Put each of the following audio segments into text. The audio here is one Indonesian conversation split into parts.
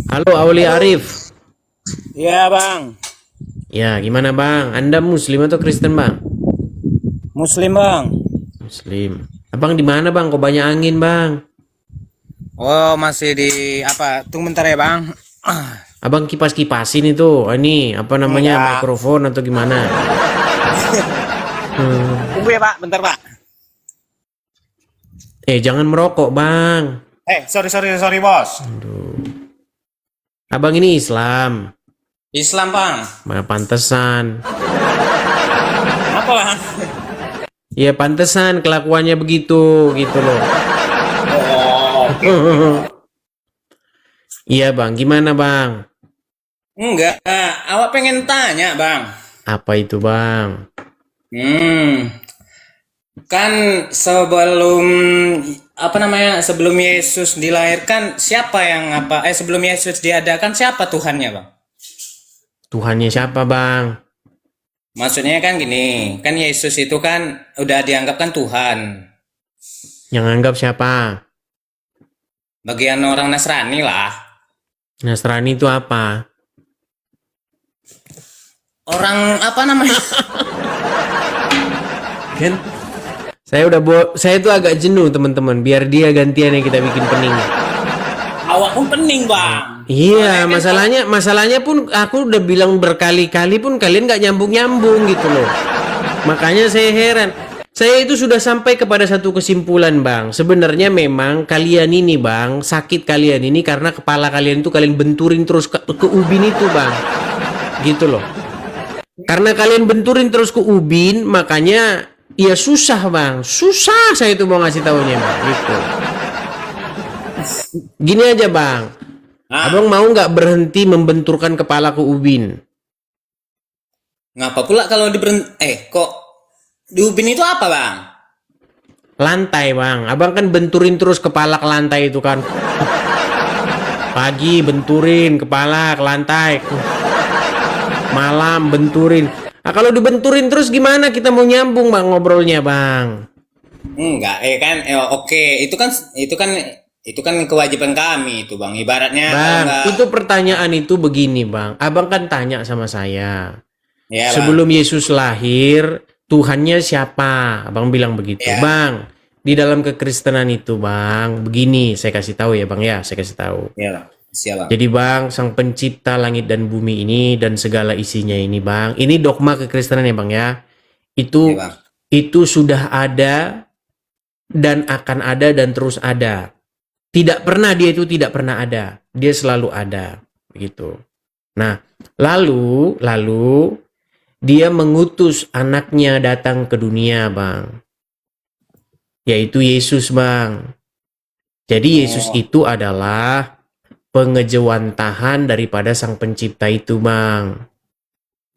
Halo Aulia Halo. Arif. Iya bang, Ya, gimana Bang? Anda Muslim atau Kristen Bang? Muslim bang. Muslim. Abang di mana Bang? Kok banyak angin Bang? Oh masih di apa? Tunggu bentar ya bang. Abang kipas-kipasin itu. Ini apa namanya, Enggak. mikrofon atau gimana? Hmm. Tunggu ya pak, bentar pak. Jangan merokok Bang. Sorry bos. Abang ini Islam. Islam bang. Mana pantesan. Apa bang? Ya pantesan kelakuannya begitu, gitu loh. Oh, oke. Iya Bang, gimana Bang? Enggak. Awak pengen tanya bang. Apa itu Bang? Hmm, kan sebelum apa namanya? Sebelum Yesus dilahirkan, siapa yang apa? Sebelum Yesus diadakan, siapa Tuhannya bang? Tuhannya siapa Bang? Maksudnya kan gini, kan Yesus itu kan udah dianggap kan Tuhan. Yang anggap siapa? Bagian orang Nasrani lah. Nasrani itu apa? Orang apa namanya? Kan saya tuh agak jenuh teman-teman, biar dia gantian yang kita bikin pening. Awak pun pening bang. Iya, Soalnya kan masalahnya pun aku udah bilang berkali-kali pun kalian nggak nyambung-nyambung gitu loh. Makanya saya heran. Saya itu sudah sampai kepada satu kesimpulan Bang. Sebenarnya memang kalian ini Bang, sakit kalian ini karena kepala kalian itu kalian benturin terus ke ubin itu Bang. Gitu loh. Karena kalian benturin terus ke ubin, makanya ya susah Bang. Susah saya itu mau ngasih taunya Bang. Gitu. Gini aja Bang. ah, Abang mau nggak berhenti membenturkan kepala ke ubin? ngapa pula kalau kok di Ubin itu apa bang? Lantai Bang. Abang kan benturin terus kepala ke lantai itu kan. Pagi benturin kepala ke lantai. Malam benturin. Nah, kalau dibenturin terus gimana kita mau nyambung Bang ngobrolnya Bang? Enggak, kan, oke, itu kan kewajiban kami itu bang. Ibaratnya kalau Bang, enggak, itu pertanyaan itu begini Bang. Abang kan tanya sama saya. ya bang, Sebelum Yesus lahir, Tuhannya siapa? Abang bilang begitu. ya, Bang, di dalam kekristenan itu Bang, begini saya kasih tahu ya Bang ya, saya kasih tahu. ya bang, siap bang, Jadi Bang, Sang Pencipta langit dan bumi ini dan segala isinya ini Bang, ini dogma kekristenan ya Bang ya. ya Itu bang. itu sudah ada dan akan ada dan terus ada. Tidak pernah dia itu tidak pernah ada. Dia selalu ada, begitu. Nah, lalu dia mengutus anaknya datang ke dunia, Bang. Yaitu Yesus, Bang. Jadi Yesus Oh, itu adalah pengejawantahan daripada Sang Pencipta itu, Bang.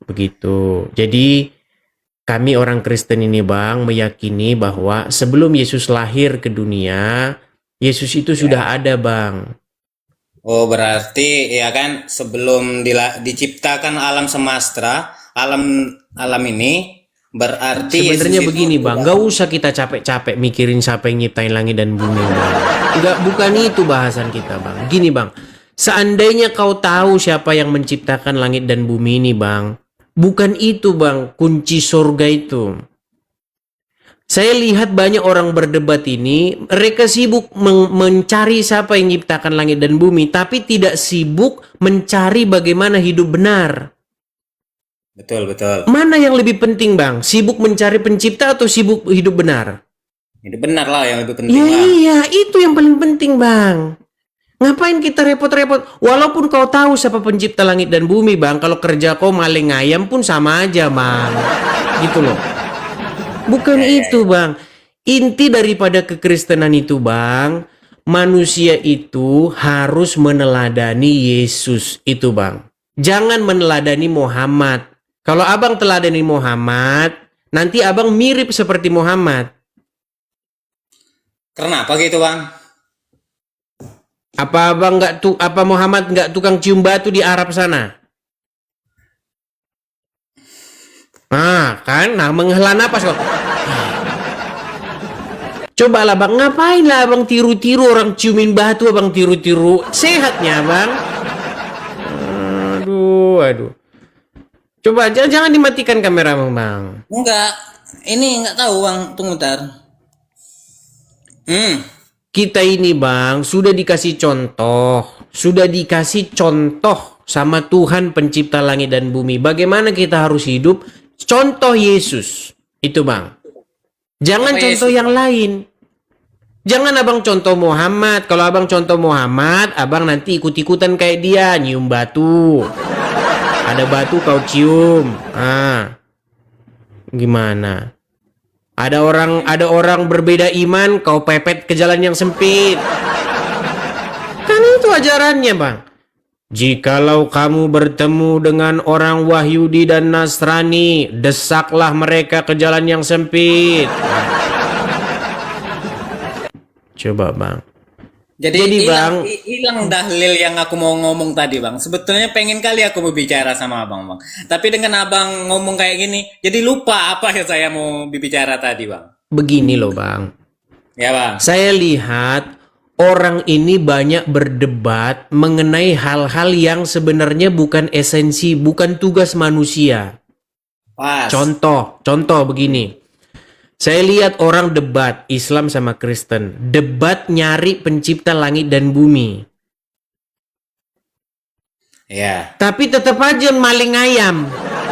Begitu. Jadi kami orang Kristen ini Bang meyakini bahwa sebelum Yesus lahir ke dunia, Yesus itu ya. sudah ada Bang. Oh, berarti ya kan sebelum diciptakan alam semesta, alam alam ini berarti Yesus Sebenarnya itu begini Bang, udah. gak usah kita capek-capek mikirin siapa yang nyiptain langit dan bumi Bang. Enggak, bukan itu bahasan kita Bang. Gini Bang, seandainya kau tahu siapa yang menciptakan langit dan bumi ini Bang, bukan itu Bang kunci surga itu. Saya lihat banyak orang berdebat ini, mereka sibuk mencari siapa yang menciptakan langit dan bumi, tapi tidak sibuk mencari bagaimana hidup benar. Betul, betul. Mana yang lebih penting Bang? Sibuk mencari pencipta atau sibuk hidup benar? Itu benar lah yang lebih Ya penting lah. iya, itu yang paling penting Bang. Ngapain kita repot-repot? Walaupun kau tahu siapa pencipta langit dan bumi Bang, kalau kerja kau maling ayam pun sama aja Bang. Gitu loh. Bukan Ya, ya, itu ya. Bang. Inti daripada kekristenan itu Bang, manusia itu harus meneladani Yesus itu Bang. Jangan meneladani Muhammad. Kalau abang teladani Muhammad, nanti abang mirip seperti Muhammad. Kenapa gitu bang? Apa Muhammad nggak tukang cium batu di Arab sana? Nah, kan? Nah, menghela napas kok. Coba lah bang, ngapain lah abang tiru-tiru orang ciumin batu abang tiru-tiru. Sehatnya bang. Aduh. Coba jangan dimatikan kameramu, Bang. Enggak, ini enggak tahu bang, tunggu ntar. Kita ini, Bang, sudah dikasih contoh sama Tuhan pencipta langit dan bumi. Bagaimana kita harus hidup? Contoh Yesus. Itu, Bang. Jangan Apa contoh Yesus? yang lain. Jangan abang contoh Muhammad. Kalau abang contoh Muhammad, abang nanti ikut-ikutan kayak dia, nyium batu. Ada batu kau cium. Gimana? Ada orang berbeda iman, kau pepet ke jalan yang sempit. Kan itu ajarannya, Bang. Jikalau kamu bertemu dengan orang Wahyudi dan Nasrani, desaklah mereka ke jalan yang sempit. Coba, Bang. Jadi Bang, hilang dalil yang aku mau ngomong tadi bang. Sebetulnya pengen kali aku mau bicara sama abang bang. Tapi dengan abang ngomong kayak gini, jadi lupa apa yang saya mau bicara tadi bang. begini loh, Bang. Ya bang. Saya lihat orang ini banyak berdebat mengenai hal-hal yang sebenarnya bukan esensi, bukan tugas manusia. Pas. Contoh begini. Saya lihat orang debat Islam sama Kristen. Debat nyari pencipta langit dan bumi. Ya. Tapi tetap aja maling ayam.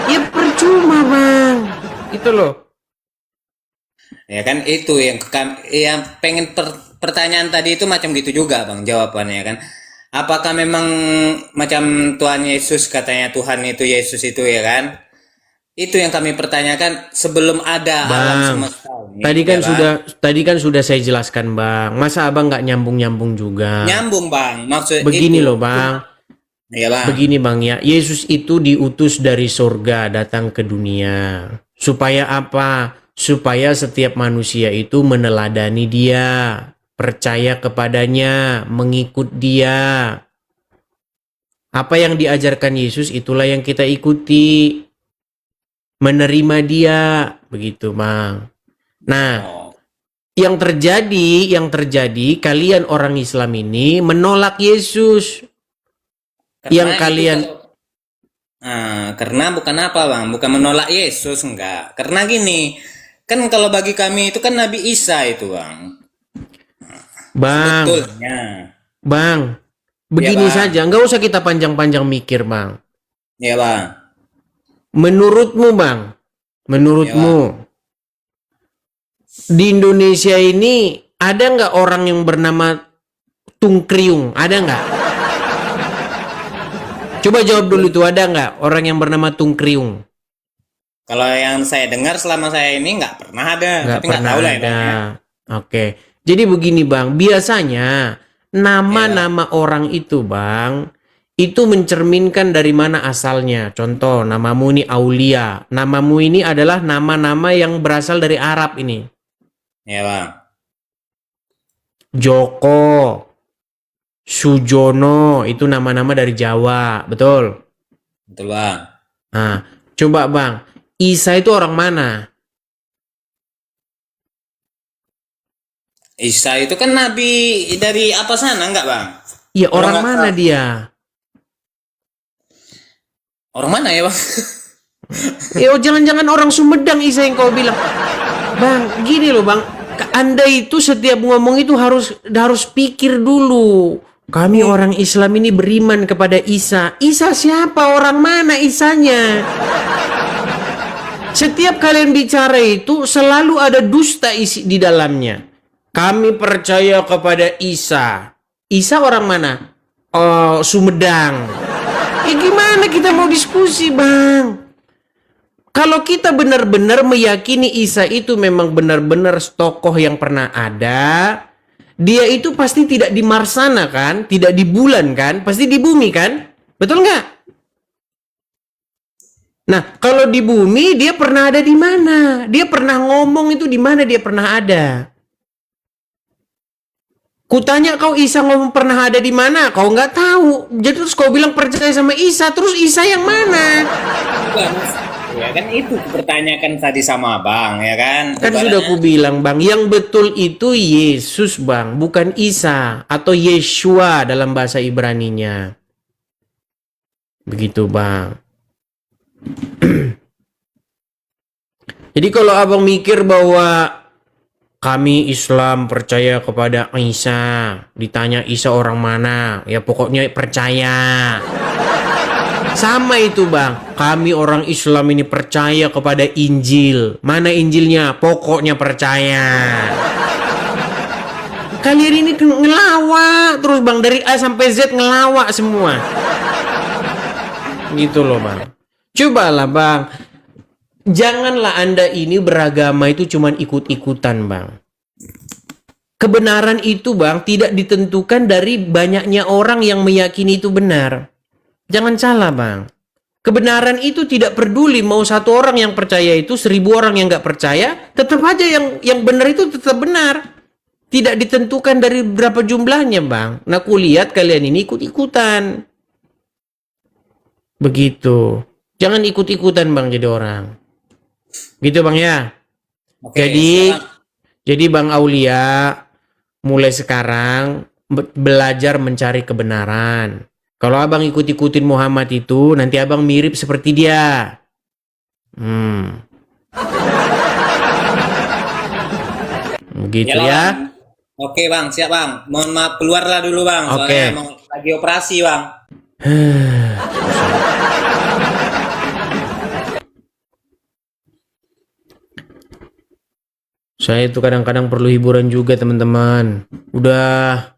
Ya percuma, Bang. Itu loh. Ya kan itu yang pengen pertanyaan tadi itu macam gitu juga bang jawabannya kan. Apakah memang macam Tuhan Yesus katanya Tuhan itu Yesus itu ya kan? Itu yang kami pertanyakan sebelum ada alam Bang, semesta ini. tadi kan sudah saya jelaskan, Bang. Masa abang nggak nyambung juga? Nyambung bang, maksud Begini itu. loh, Bang. Ya bang. Begini, Bang, ya. Yesus itu diutus dari surga datang ke dunia. Supaya apa? Supaya setiap manusia itu meneladani dia, percaya kepadanya, mengikut dia. Apa yang diajarkan Yesus itulah yang kita ikuti. Menerima dia, begitu, Bang. Nah, Oh. yang terjadi kalian orang Islam ini menolak Yesus. Yang Karena kalian karena bukan apa bang, bukan menolak Yesus enggak. Karena gini, kan kalau bagi kami itu kan Nabi Isa itu bang. Bang, Betulnya. Bang, begini Bang. saja, nggak usah kita panjang-panjang mikir, Bang. Ya bang. Menurutmu, Bang, di Indonesia ini ada nggak orang yang bernama Tung Kriung? Ada nggak? Coba jawab dulu itu, ada nggak orang yang bernama Tung Kriung? Kalau yang saya dengar selama saya ini nggak pernah ada, Nggak tapi nggak pernah tahu lah ya ada. bang. Ya. Oke, jadi begini, Bang. Biasanya nama-nama orang itu, Bang, itu mencerminkan dari mana asalnya. Contoh, namamu ini Aulia. Namamu ini adalah nama-nama yang berasal dari Arab ini. Ya bang. Joko, Sujono, itu nama-nama dari Jawa, betul? Betul bang. Nah, coba, Bang, Isa itu orang mana? Isa itu kan nabi dari apa sana enggak bang? Ya, Kalau orang nggak mana salah. dia? Orang mana ya bang? Jangan-jangan orang Sumedang, Isa, yang kau bilang. Bang, gini loh, Bang. Anda itu setiap ngomong itu harus pikir dulu. Kami orang Islam ini beriman kepada Isa. Isa siapa? Orang mana Isanya? Setiap kalian bicara itu selalu ada dusta isi di dalamnya. Kami percaya kepada Isa. Isa orang mana? Oh, Sumedang. Gimana kita mau diskusi, Bang? Kalau kita benar-benar meyakini Isa itu memang benar-benar tokoh yang pernah ada, dia itu pasti tidak di Marsana kan? Tidak di bulan kan? Pasti di bumi kan? Betul nggak? Nah, kalau di bumi dia pernah ada di mana? Dia pernah ngomong itu di mana dia pernah ada? Kutanya kau Isa ngomong pernah ada di mana? Kau nggak tahu. Jadi terus kau bilang percaya sama Isa, terus Isa yang mana? Bukan. Ya kan itu pertanyakan tadi sama abang ya kan? Kan Ibaratnya- sudah aku bilang, Bang, yang betul itu Yesus, Bang, bukan Isa atau Yeshua dalam bahasa Ibraninya. Begitu bang. Jadi kalau abang mikir bahwa kami Islam percaya kepada Isa, ditanya Isa orang mana, ya pokoknya percaya. Sama itu bang, kami orang Islam ini percaya kepada Injil. Mana Injilnya? Pokoknya percaya. Kalian ini ngelawak terus bang, dari A sampai Z ngelawak semua. Gitu loh bang. Cobalah bang, janganlah Anda ini beragama itu cuman ikut-ikutan bang. Kebenaran itu bang tidak ditentukan dari banyaknya orang yang meyakini itu benar. Jangan salah bang. Kebenaran itu tidak peduli mau satu orang yang percaya itu, 1000 orang yang nggak percaya, tetap aja yang benar itu tetap benar. Tidak ditentukan dari berapa jumlahnya bang. Nah kulihat kalian ini ikut-ikutan. Begitu. Jangan ikut-ikutan bang jadi orang. Gitu bang ya. Oke, Jadi siap. jadi bang Aulia mulai sekarang belajar mencari kebenaran. Kalau abang ikut-ikutin Muhammad itu, nanti abang mirip seperti dia. Begitu Iyalah, ya. Bang. Oke bang, siap bang. Mohon maaf keluarlah dulu bang, Oke. soalnya emang lagi operasi bang. Saya itu kadang-kadang perlu hiburan juga teman-teman. Udah